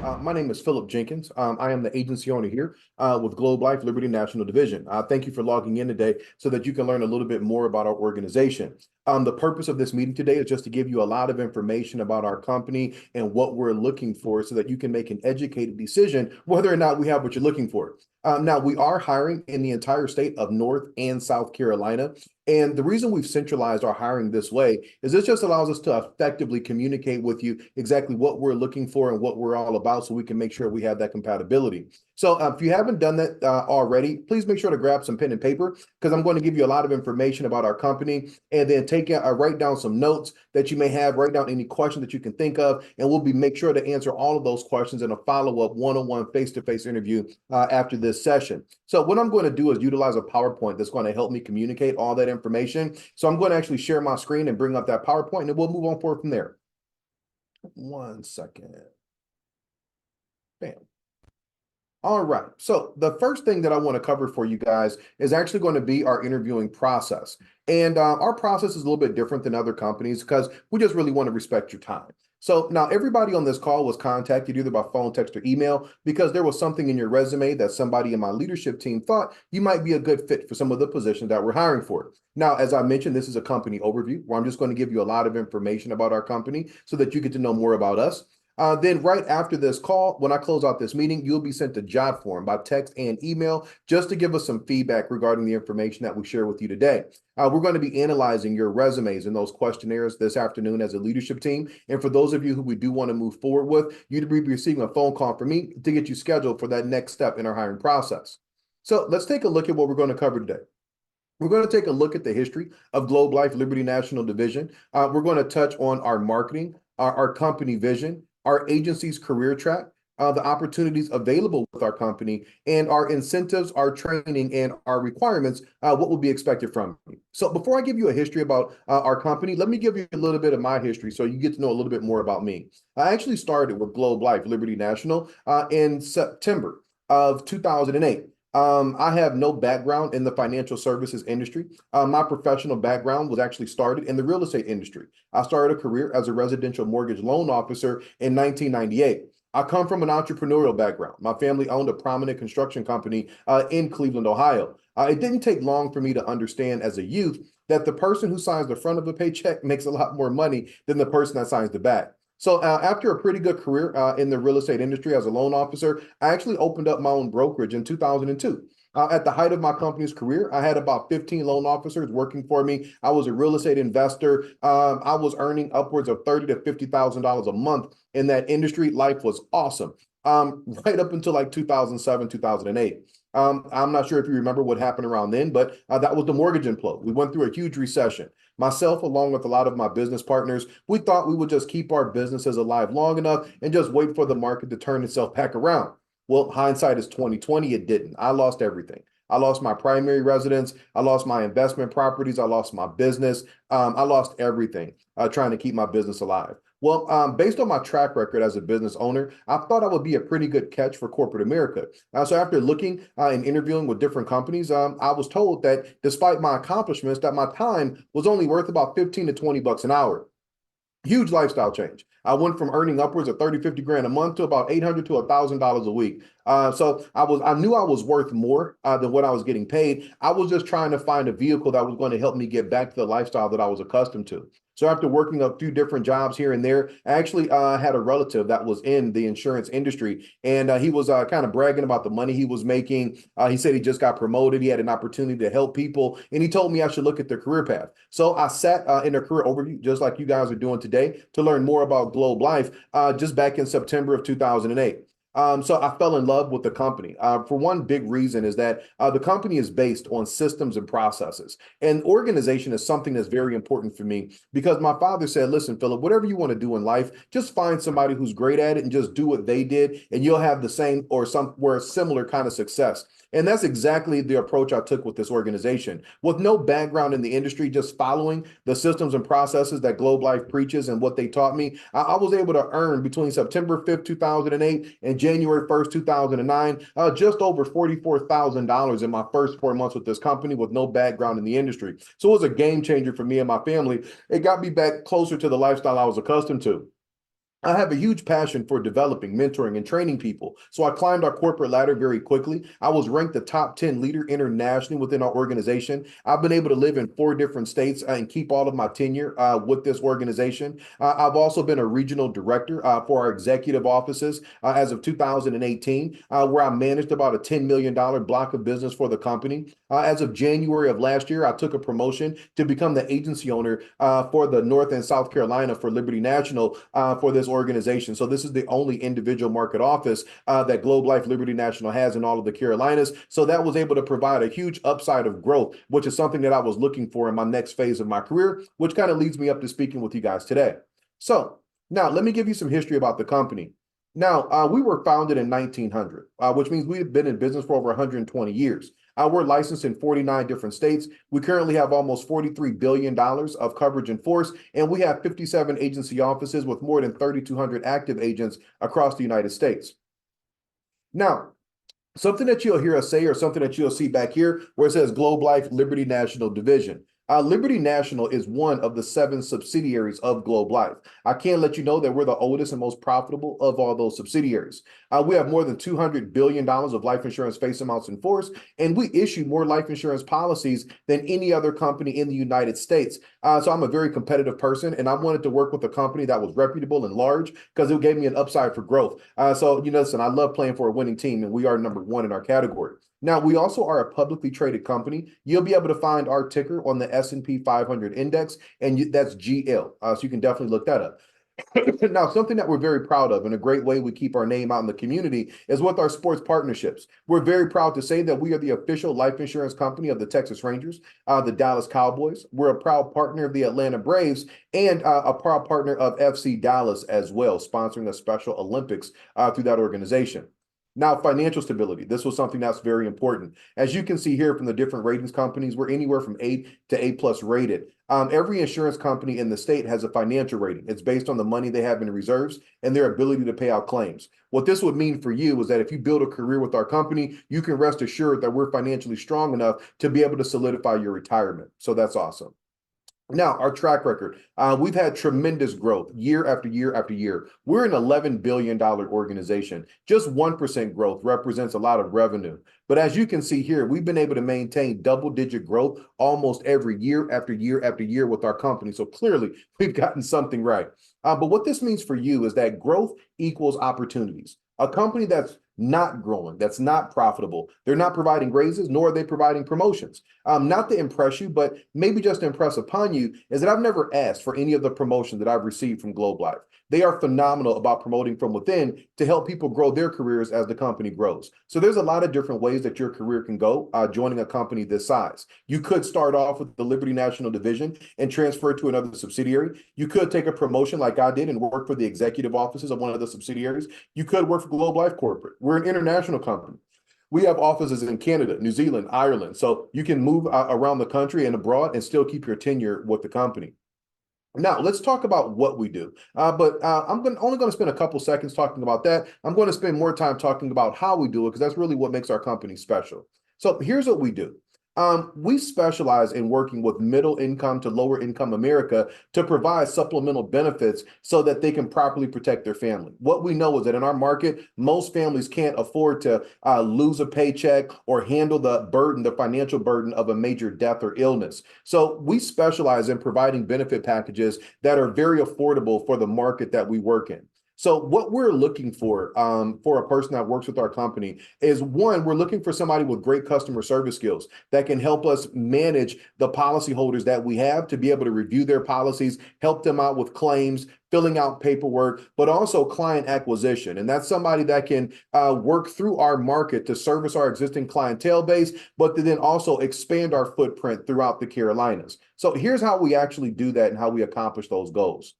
My name is Philip Jenkins. I am the agency owner here with Globe Life Liberty National Division. Thank you for logging in today so that you can learn a little bit more about our organization. The purpose of this meeting today is just to give you a lot of information about our company and what we're looking for so that you can make an educated decision whether or not we have what you're looking for. Now, we are hiring in the entire state of North and South Carolina. And the reason we've centralized our hiring this way is this just allows us to effectively communicate with you exactly what we're looking for and what we're all about so we can make sure we have that compatibility. So if you haven't done that already, please make sure to grab some pen and paper because I'm going to give you a lot of information about our company and then write down some notes that you may have, write down any questions that you can think of, and we'll make sure to answer all of those questions in a follow-up one-on-one face-to-face interview after this session. So what I'm going to do is utilize a PowerPoint that's going to help me communicate all that information. So I'm going to actually share my screen and bring up that PowerPoint and we'll move on forward from there. 1 second. Bam. All right. So the first thing that I want to cover for you guys is actually going to be our interviewing process. And our process is a little bit different than other companies because we just really want to respect your time. So now everybody on this call was contacted either by phone, text, or email because there was something in your resume that somebody in my leadership team thought you might be a good fit for some of the positions that we're hiring for. Now, as I mentioned, this is a company overview where I'm just going to give you a lot of information about our company so that you get to know more about us. Then right after this call, when I close out this meeting, you'll be sent a job form by text and email just to give us some feedback regarding the information that we share with you today. We're going to be analyzing your resumes and those questionnaires this afternoon as a leadership team. And for those of you who we do want to move forward with, you'd be receiving a phone call from me to get you scheduled for that next step in our hiring process. So let's take a look at what we're going to cover today. We're going to take a look at the history of Globe Life Liberty National Division. We're going to touch on our marketing, our company vision, our agency's career track, the opportunities available with our company, and our incentives, our training, and our requirements, what will be expected from you. So before I give you a history about our company, let me give you a little bit of my history so you get to know a little bit more about me. I actually started with Globe Life Liberty National in September of 2008. I have no background in the financial services industry. My professional background was actually started in the real estate industry. I started a career as a residential mortgage loan officer in 1998. I come from an entrepreneurial background. My family owned a prominent construction company in Cleveland, Ohio. It didn't take long for me to understand as a youth that the person who signs the front of a paycheck makes a lot more money than the person that signs the back. So after a pretty good career in the real estate industry as a loan officer, I actually opened up my own brokerage in 2002. At the height of my company's career, I had about 15 loan officers working for me. I was a real estate investor. I was earning upwards of $30,000 to $50,000 a month in that industry. Life was awesome. Right up until like 2007, 2008. I'm not sure if you remember what happened around then, but that was the mortgage implode. We went through a huge recession. Myself, along with a lot of my business partners, we thought we would just keep our businesses alive long enough and just wait for the market to turn itself back around. Well, hindsight is 2020. It didn't. I lost everything. I lost my primary residence. I lost my investment properties. I lost my business. I lost everything trying to keep my business alive. Well, based on my track record as a business owner, I thought I would be a pretty good catch for corporate America. So after looking and interviewing with different companies, I was told that despite my accomplishments, that my time was only worth about 15 to 20 bucks an hour. Huge lifestyle change. I went from earning upwards of 30, 50 grand a month to about 800 to $1,000 a week. So I knew I was worth more than what I was getting paid. I was just trying to find a vehicle that was going to help me get back to the lifestyle that I was accustomed to. So after working a few different jobs here and there, I actually had a relative that was in the insurance industry, and he was kind of bragging about the money he was making. He said he just got promoted. He had an opportunity to help people, and he told me I should look at their career path. So I sat in a career overview, just like you guys are doing today, to learn more about Globe Life just back in September of 2008. So I fell in love with the company. For one big reason is that the company is based on systems and processes. And organization is something that's very important for me because my father said, listen, Philip, whatever you want to do in life, just find somebody who's great at it and just do what they did, and you'll have the same or similar kind of success. And that's exactly the approach I took with this organization. With no background in the industry, just following the systems and processes that Globe Life preaches and what they taught me, I was able to earn between September 5th, 2008 and January 1st, 2009, just over $44,000 in my first 4 months with this company with no background in the industry. So it was a game changer for me and my family. It got me back closer to the lifestyle I was accustomed to. I have a huge passion for developing, mentoring, and training people. So I climbed our corporate ladder very quickly. I was ranked the top 10 leader internationally within our organization. I've been able to live in 4 different states and keep all of my tenure with this organization. I've also been a regional director for our executive offices as of 2018, where I managed about a $10 million block of business for the company. As of January of last year, I took a promotion to become the agency owner for the North and South Carolina for Liberty National for this organization. So this is the only individual market office that Globe Life Liberty National has in all of the Carolinas. So that was able to provide a huge upside of growth, which is something that I was looking for in my next phase of my career, which kind of leads me up to speaking with you guys today. So now let me give you some history about the company. Now, we were founded in 1900, which means we've been in business for over 120 years. We're licensed in 49 different states. We currently have almost $43 billion of coverage in force, and we have 57 agency offices with more than 3,200 active agents across the United States. Now, something that you'll hear us say, or something that you'll see back here where it says Globe Life Liberty National Division. Liberty National is one of the 7 subsidiaries of Globe Life. I can let you know that we're the oldest and most profitable of all those subsidiaries. We have more than $200 billion of life insurance face amounts in force, and we issue more life insurance policies than any other company in the United States. So I'm a very competitive person, and I wanted to work with a company that was reputable and large because it gave me an upside for growth. So, listen, I love playing for a winning team, and we are number 1 in our category. Now, we also are a publicly traded company. You'll be able to find our ticker on the S&P 500 index, and that's GL. So you can definitely look that up. Now, something that we're very proud of and a great way we keep our name out in the community is with our sports partnerships. We're very proud to say that we are the official life insurance company of the Texas Rangers, the Dallas Cowboys. We're a proud partner of the Atlanta Braves and a proud partner of FC Dallas as well, sponsoring the Special Olympics through that organization. Now, financial stability. This was something that's very important. As you can see here from the different ratings companies, we're anywhere from A to A+ rated. Every insurance company in the state has a financial rating. It's based on the money they have in reserves and their ability to pay out claims. What this would mean for you is that if you build a career with our company, you can rest assured that we're financially strong enough to be able to solidify your retirement. So that's awesome. Now, our track record, we've had tremendous growth year after year after year. We're an $11 billion organization. Just 1% growth represents a lot of revenue. But as you can see here, we've been able to maintain double-digit growth almost every year after year after year with our company. So clearly, we've gotten something right. But what this means for you is that growth equals opportunities. A company that's not growing, that's not profitable, they're not providing raises, nor are they providing promotions. Not to impress you, but maybe just to impress upon you, is that I've never asked for any of the promotions that I've received from Globe Life. They are phenomenal about promoting from within to help people grow their careers as the company grows. So there's a lot of different ways that your career can go joining a company this size. You could start off with the Liberty National Division and transfer to another subsidiary. You could take a promotion like I did and work for the executive offices of one of the subsidiaries. You could work for Globe Life Corporate. We're an international company. We have offices in Canada, New Zealand, Ireland. So you can move around the country and abroad and still keep your tenure with the company. Now, let's talk about what we do. But I'm only going to spend a couple seconds talking about that. I'm going to spend more time talking about how we do it because that's really what makes our company special. So here's what we do. We specialize in working with middle income to lower income America to provide supplemental benefits so that they can properly protect their family. What we know is that in our market, most families can't afford to lose a paycheck or handle the burden, the financial burden of a major death or illness. So we specialize in providing benefit packages that are very affordable for the market that we work in. So what we're looking for a person that works with our company is, one, we're looking for somebody with great customer service skills that can help us manage the policyholders that we have to be able to review their policies, help them out with claims, filling out paperwork, but also client acquisition. And that's somebody that can work through our market to service our existing clientele base, but to then also expand our footprint throughout the Carolinas. So here's how we actually do that and how we accomplish those goals.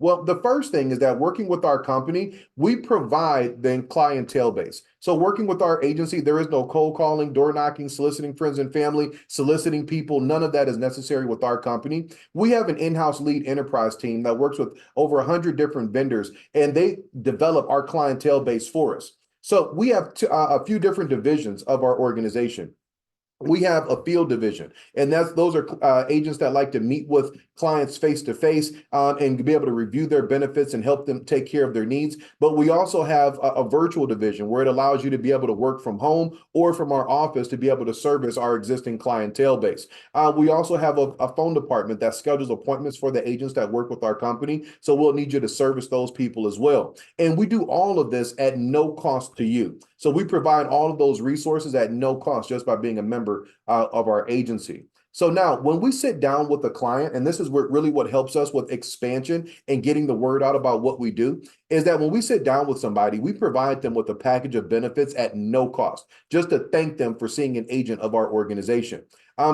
Well, the first thing is that working with our company, we provide the clientele base. So working with our agency, there is no cold calling, door knocking, soliciting friends and family, soliciting people. None of that is necessary with our company. We have an in-house lead enterprise team that works with over 100 different vendors, and they develop our clientele base for us. So we have a few different divisions of our organization. We have a field division, and those are agents that like to meet with clients face to face and be able to review their benefits and help them take care of their needs. But we also have a virtual division where it allows you to be able to work from home or from our office to be able to service our existing clientele base. We also have a phone department that schedules appointments for the agents that work with our company. So we'll need you to service those people as well. And we do all of this at no cost to you. So we provide all of those resources at no cost just by being a member of our agency. So now when we sit down with a client, and this is really what helps us with expansion and getting the word out about what we do, is that when we sit down with somebody, we provide them with a package of benefits at no cost, just to thank them for seeing an agent of our organization.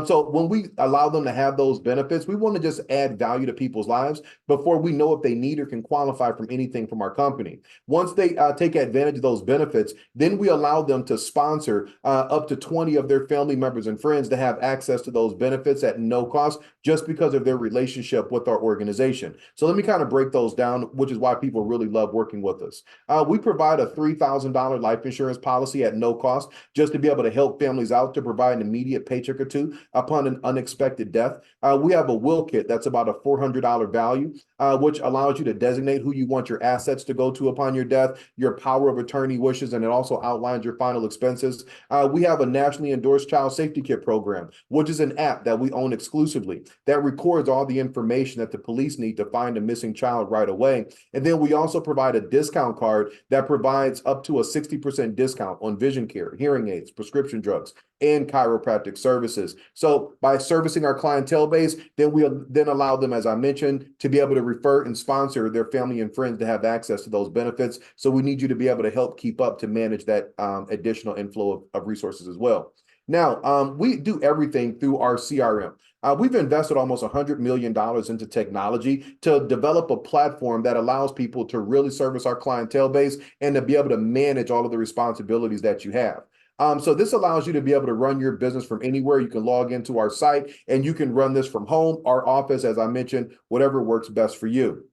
So when we allow them to have those benefits, we want to just add value to people's lives before we know if they need or can qualify from anything from our company. Once they take advantage of those benefits, then we allow them to sponsor up to 20 of their family members and friends to have access to those benefits at no cost, just because of their relationship with our organization. So let me kind of break those down, which is why people really love working with us. We provide a $3,000 life insurance policy at no cost, just to be able to help families out to provide an immediate paycheck or two upon an unexpected death. We have a will kit that's about a $400 value, which allows you to designate who you want your assets to go to upon your death, your power of attorney wishes, and it also outlines your final expenses. We have a nationally endorsed child safety kit program, which is an app that we own exclusively that records all the information that the police need to find a missing child right away. And then we also provide a discount card that provides up to a 60% discount on vision care, hearing aids, prescription drugs, and chiropractic services. So by servicing our clientele base, then we then allow them, as I mentioned, to be able to refer and sponsor their family and friends to have access to those benefits. So we need you to be able to help keep up to manage that additional inflow of resources as well. Now, we do everything through our CRM. We've invested almost $100 million into technology to develop a platform that allows people to really service our clientele base and to be able to manage all of the responsibilities that you have. So this allows you to be able to run your business from anywhere. You can log into our site and you can run this from home, our office, as I mentioned, whatever works best for you.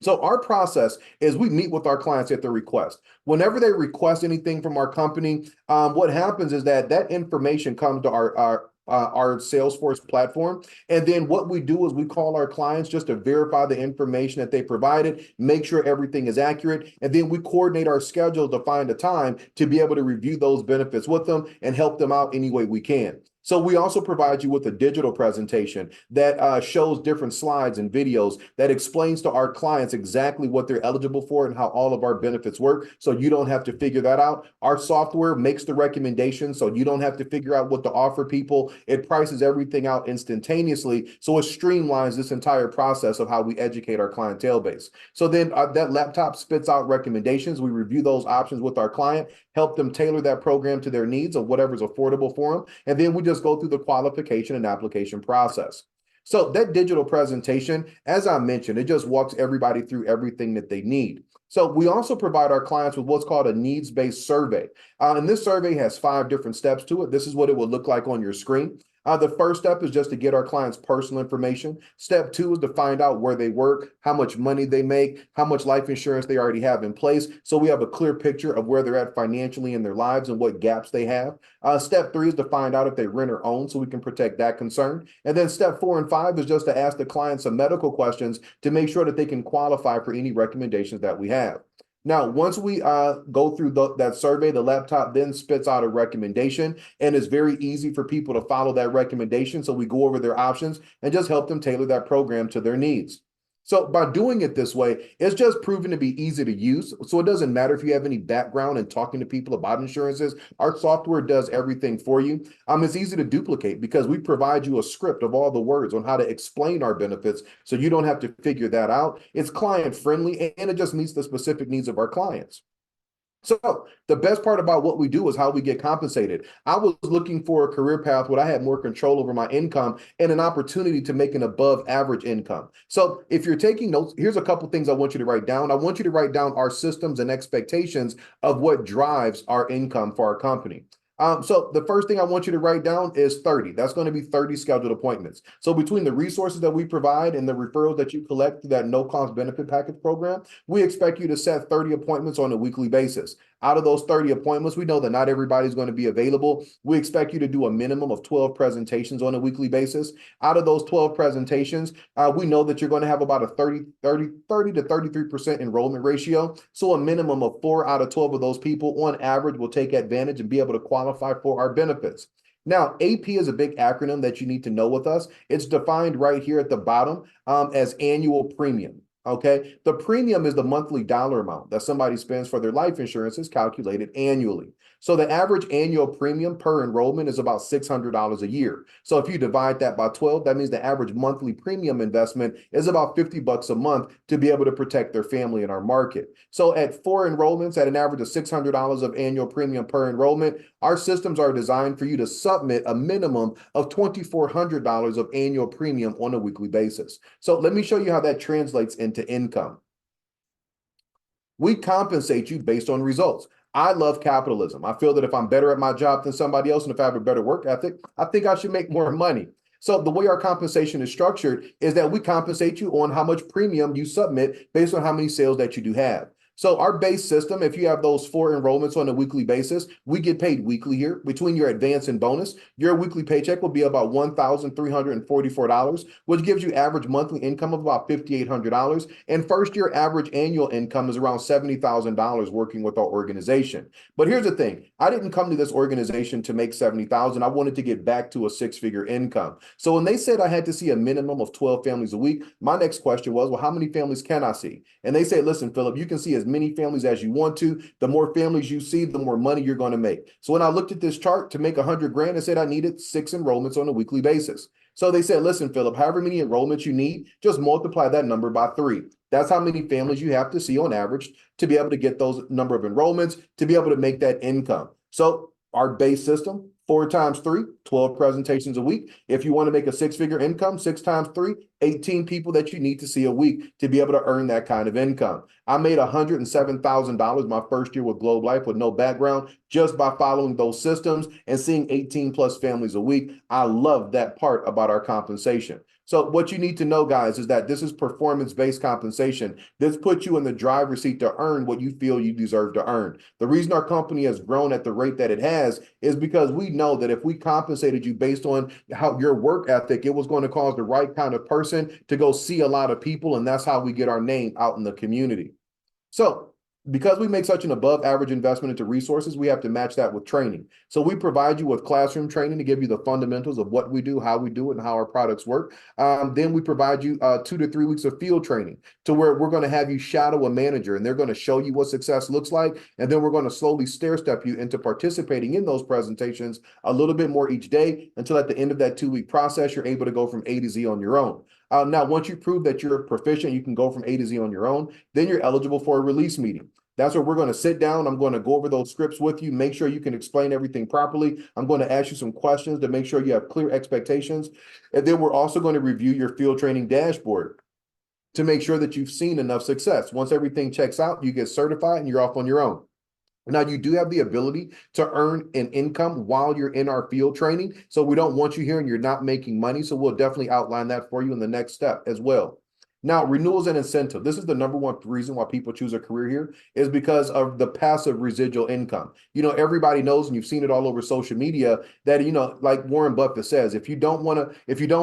So our process is we meet with our clients at their request. Whenever they request anything from our company, what happens is that information comes to our Salesforce platform. And then what we do is we call our clients just to verify the information that they provided, make sure everything is accurate. And then we coordinate our schedule to find a time to be able to review those benefits with them and help them out any way we can. So we also provide you with a digital presentation that shows different slides and videos that explains to our clients exactly what they're eligible for and how all of our benefits work. So you don't have to figure that out. Our software makes the recommendations, so you don't have to figure out what to offer people. It prices everything out instantaneously. So it streamlines this entire process of how we educate our clientele base. So then that laptop spits out recommendations. We review those options with our client, help them tailor that program to their needs of whatever's affordable for them. And then we just go through the qualification and application process. So that digital presentation, as I mentioned, it just walks everybody through everything that they need. So we also provide our clients with what's called a needs-based survey. And this survey has 5 different steps to it. This is what it would look like on your screen. The first step is just to get our clients' personal information. Step 2 is to find out where they work, how much money they make, how much life insurance they already have in place. So we have a clear picture of where they're at financially in their lives and what gaps they have. Step 3 is to find out if they rent or own so we can protect that concern. And then step 4 and 5 is just to ask the client some medical questions to make sure that they can qualify for any recommendations that we have. Now, once we go through that survey, the laptop then spits out a recommendation, and it's very easy for people to follow that recommendation. So we go over their options and just help them tailor that program to their needs. So by doing it this way, it's just proven to be easy to use. So it doesn't matter if you have any background in talking to people about insurances. Our software does everything for you. It's easy to duplicate because we provide you a script of all the words on how to explain our benefits, so you don't have to figure that out. It's client friendly and it just meets the specific needs of our clients. So the best part about what we do is how we get compensated. I was looking for a career path where I had more control over my income and an opportunity to make an above average income. So if you're taking notes, here's a couple things I want you to write down. I want you to write down our systems and expectations of what drives our income for our company. So the first thing I want you to write down is 30. That's going to be 30 scheduled appointments. So between the resources that we provide and the referrals that you collect through that no-cost benefit package program, we expect you to set 30 appointments on a weekly basis. Out of those 30 appointments, we know that not everybody's going to be available. We expect you to do a minimum of 12 presentations on a weekly basis. Out of those 12 presentations, we know that you're going to have about a 30 to 33% enrollment ratio. So a minimum of 4 out of 12 of those people on average will take advantage and be able to qualify for our benefits. Now, AP is a big acronym that you need to know with us. It's defined right here at the bottom as annual premium. Okay, the premium is the monthly dollar amount that somebody spends for their life insurance is calculated annually. So the average annual premium per enrollment is about $600 a year. So if you divide that by 12, that means the average monthly premium investment is about $50 a month to be able to protect their family in our market. So at 4 enrollments at an average of $600 of annual premium per enrollment, our systems are designed for you to submit a minimum of $2,400 of annual premium on a weekly basis. So let me show you how that translates into income. We compensate you based on results. I love capitalism. I feel that if I'm better at my job than somebody else and if I have a better work ethic, I think I should make more money. So the way our compensation is structured is that we compensate you on how much premium you submit based on how many sales that you do have. So our base system, if you have those 4 enrollments on a weekly basis, we get paid weekly here. Between your advance and bonus, your weekly paycheck will be about $1,344, which gives you average monthly income of about $5,800. And first year average annual income is around $70,000 working with our organization. But here's the thing. I didn't come to this organization to make $70,000. I wanted to get back to a 6-figure income. So when they said I had to see a minimum of 12 families a week, my next question was, well, how many families can I see? And they said, listen, Philip, you can see as many families as you want to. The more families you see, the more money you're going to make. So when I looked at this chart to make 100 grand, I said I needed 6 enrollments on a weekly basis. So they said, listen, Philip, however many enrollments you need, just multiply that number by 3. That's how many families you have to see on average to be able to get those number of enrollments, to be able to make that income. So our base system, 4 times 3, 12 presentations a week. If you want to make a 6-figure income, 6 times 3, 18 people that you need to see a week to be able to earn that kind of income. I made $107,000 my first year with Globe Life with no background just by following those systems and seeing 18 plus families a week. I love that part about our compensation. So what you need to know, guys, is that this is performance-based compensation. This puts you in the driver's seat to earn what you feel you deserve to earn. The reason our company has grown at the rate that it has is because we know that if we compensated you based on how your work ethic, it was going to cause the right kind of person to go see a lot of people, and that's how we get our name out in the community. So because we make such an above average investment into resources, we have to match that with training. So we provide you with classroom training to give you the fundamentals of what we do, how we do it, and how our products work. Then we provide you 2 to 3 weeks of field training to where we're going to have you shadow a manager and they're going to show you what success looks like. And then we're going to slowly stair step you into participating in those presentations a little bit more each day until at the end of that 2-week process, you're able to go from A to Z on your own. Now, once you prove that you're proficient, you can go from A to Z on your own, then you're eligible for a release meeting. That's where we're going to sit down. I'm going to go over those scripts with you, make sure you can explain everything properly. I'm going to ask you some questions to make sure you have clear expectations. And then we're also going to review your field training dashboard to make sure that you've seen enough success. Once everything checks out, you get certified and you're off on your own. Now, you do have the ability to earn an income while you're in our field training. So we don't want you here and you're not making money. So we'll definitely outline that for you in the next step as well. Now, renewals and incentive. This is the number one reason why people choose a career here is because of the passive residual income. You know, everybody knows, and you've seen it all over social media, that, you know, like Warren Buffett says, if you don't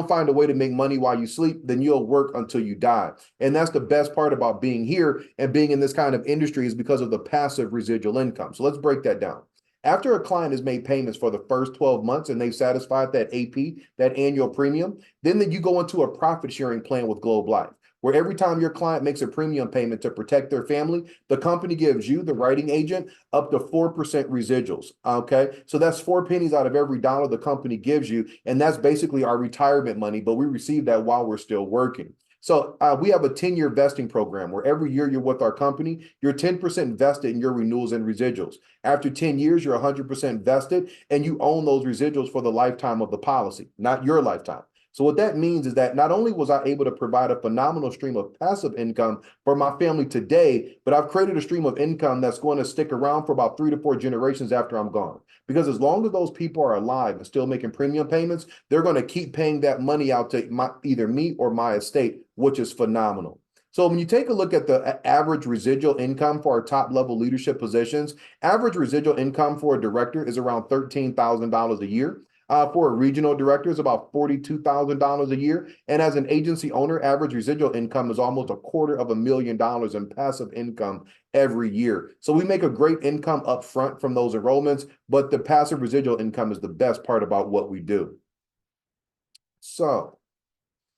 find a way to make money while you sleep, then you'll work until you die. And that's the best part about being here and being in this kind of industry is because of the passive residual income. So let's break that down. After a client has made payments for the first 12 months and they've satisfied that AP, that annual premium, then you go into a profit sharing plan with Globe Life, where every time your client makes a premium payment to protect their family, the company gives you, the writing agent, up to 4% residuals, okay? So that's 4 pennies out of every dollar the company gives you, and that's basically our retirement money, but we receive that while we're still working. So we have a 10-year vesting program where every year you're with our company, you're 10% vested in your renewals and residuals. After 10 years, you're 100% vested, and you own those residuals for the lifetime of the policy, not your lifetime. So what that means is that not only was I able to provide a phenomenal stream of passive income for my family today, but I've created a stream of income that's going to stick around for about 3 to 4 generations after I'm gone. Because as long as those people are alive and still making premium payments, they're going to keep paying that money out to either me or my estate, which is phenomenal. So when you take a look at the average residual income for our top level leadership positions, average residual income for a director is around $13,000 a year. For a regional director is about $42,000 a year. And as an agency owner, average residual income is almost $250,000 in passive income every year. So we make a great income up front from those enrollments, but the passive residual income is the best part about what we do. So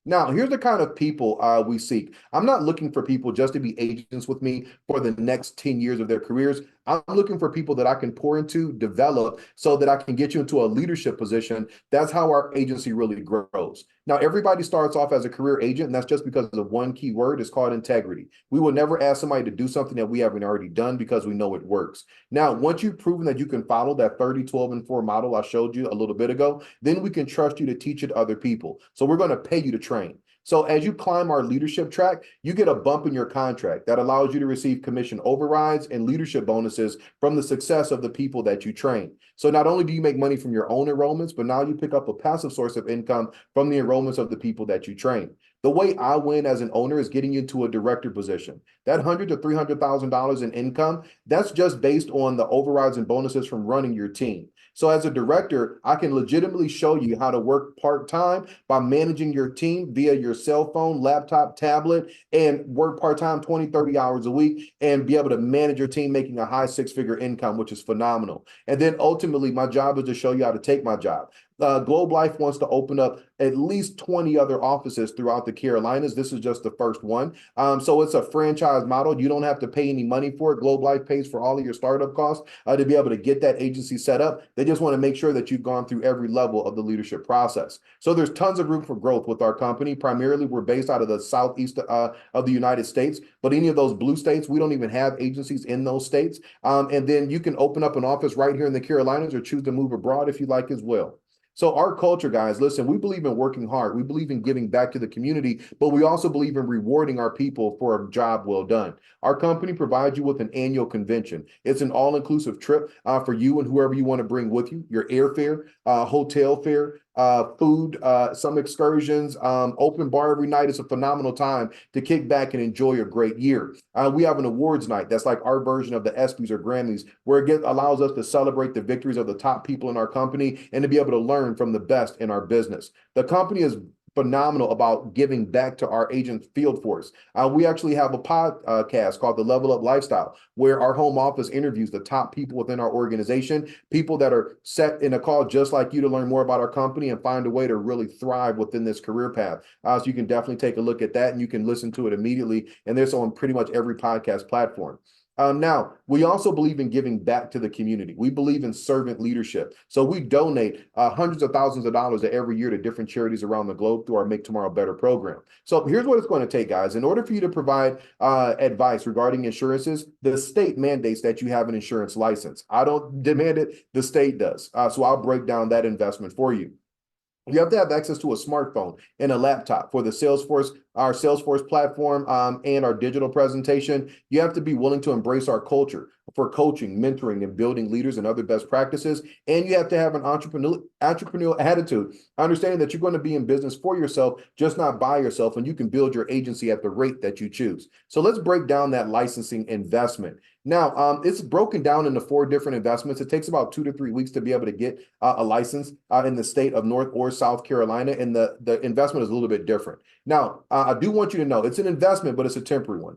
now, here's the kind of people we seek. I'm not looking for people just to be agents with me for the next 10 years of their careers. I'm looking for people that I can pour into, develop, so that I can get you into a leadership position. That's how our agency really grows. Now, everybody starts off as a career agent, and that's just because of one key word. It's called integrity. We will never ask somebody to do something that we haven't already done because we know it works. Now, once you've proven that you can follow that 30, 12, and 4 model I showed you a little bit ago, then we can trust you to teach it to other people. So we're going to pay you to train. So as you climb our leadership track, you get a bump in your contract that allows you to receive commission overrides and leadership bonuses from the success of the people that you train. So not only do you make money from your own enrollments, but now you pick up a passive source of income from the enrollments of the people that you train. The way I win as an owner is getting you into a director position. That $100,000 to $300,000 in income, that's just based on the overrides and bonuses from running your team. So as a director, I can legitimately show you how to work part-time by managing your team via your cell phone, laptop, tablet, and work part-time 20, 30 hours a week and be able to manage your team making a high six-figure income, which is phenomenal. And then ultimately, my job is to show you how to take my job. Globe Life wants to open up at least 20 other offices throughout the Carolinas. This is just the first one. So it's a franchise model. You don't have to pay any money for it. Globe Life pays for all of your startup costs to be able to get that agency set up. They just want to make sure that you've gone through every level of the leadership process. So there's tons of room for growth with our company. Primarily, we're based out of the southeast of the United States, but any of those blue states, we don't even have agencies in those states. And then you can open up an office right here in the Carolinas or choose to move abroad if you like as well. So our culture, guys, listen, we believe in working hard. We believe in giving back to the community, but we also believe in rewarding our people for a job well done. Our company provides you with an annual convention. It's an all-inclusive trip for you and whoever you want to bring with you. Your airfare, hotel fare, food, some excursions, open bar every night. It's a phenomenal time to kick back and enjoy a great year. We have an awards night that's like our version of the ESPYs or Grammys, where it allows us to celebrate the victories of the top people in our company and to be able to learn from the best in our business. The company is phenomenal about giving back to our agent field force. We actually have a podcast called The Level Up Lifestyle, where our home office interviews the top people within our organization, people that are set in a call just like you to learn more about our company and find a way to really thrive within this career path. So you can definitely take a look at that and you can listen to it immediately. And there's on pretty much every podcast platform. Now, we also believe in giving back to the community. We believe in servant leadership. So we donate hundreds of thousands of dollars every year to different charities around the globe through our Make Tomorrow Better program. So here's what it's going to take, guys. In order for you to provide advice regarding insurances, the state mandates that you have an insurance license. I don't demand it, the state does. So I'll break down that investment for you. You have to have access to a smartphone and a laptop for the Salesforce, our Salesforce platform, and our digital presentation. You have to be willing to embrace our culture for coaching, mentoring, and building leaders and other best practices. And you have to have an entrepreneurial attitude, understanding that you're going to be in business for yourself, just not by yourself, and you can build your agency at the rate that you choose. So let's break down that licensing investment. Now, it's broken down into 4 different investments. It takes about 2 to 3 weeks to be able to get a license in the state of North or South Carolina, and the investment is a little bit different. Now, I do want you to know it's an investment, but it's a temporary one.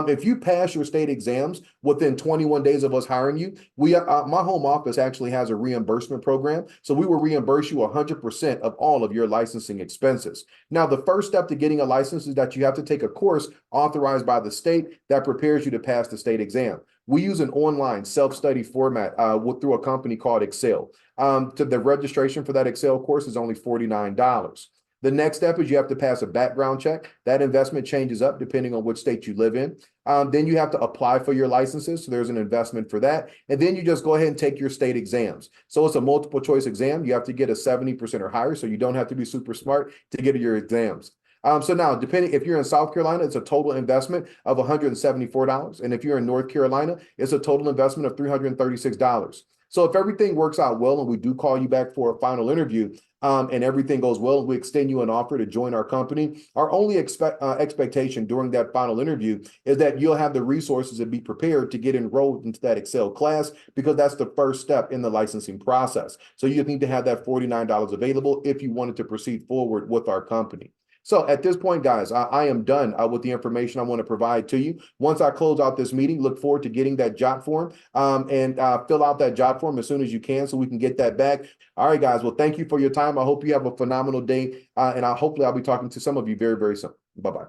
If you pass your state exams within 21 days of us hiring you, my home office actually has a reimbursement program. So we will reimburse you 100% of all of your licensing expenses. Now, the first step to getting a license is that you have to take a course authorized by the state that prepares you to pass the state exam. We use an online self-study format through a company called Excel. The registration for that Excel course is only $49. The next step is you have to pass a background check. That investment changes up depending on which state you live in. Then you have to apply for your licenses. So there's an investment for that. And then you just go ahead and take your state exams. So it's a multiple choice exam. You have to get a 70% or higher. So you don't have to be super smart to get your exams. So now, depending if you're in South Carolina, it's a total investment of $174. And if you're in North Carolina, it's a total investment of $336. So if everything works out well and we do call you back for a final interview, and everything goes well, we extend you an offer to join our company. Our only expectation during that final interview is that you'll have the resources and be prepared to get enrolled into that Excel class, because that's the first step in the licensing process. So you need to have that $49 available if you wanted to proceed forward with our company. So at this point, guys, I am done with the information I want to provide to you. Once I close out this meeting, look forward to getting that job form, and fill out that job form as soon as you can so we can get that back. All right, guys. Well, thank you for your time. I hope you have a phenomenal day, and hopefully I'll be talking to some of you very, very soon. Bye-bye.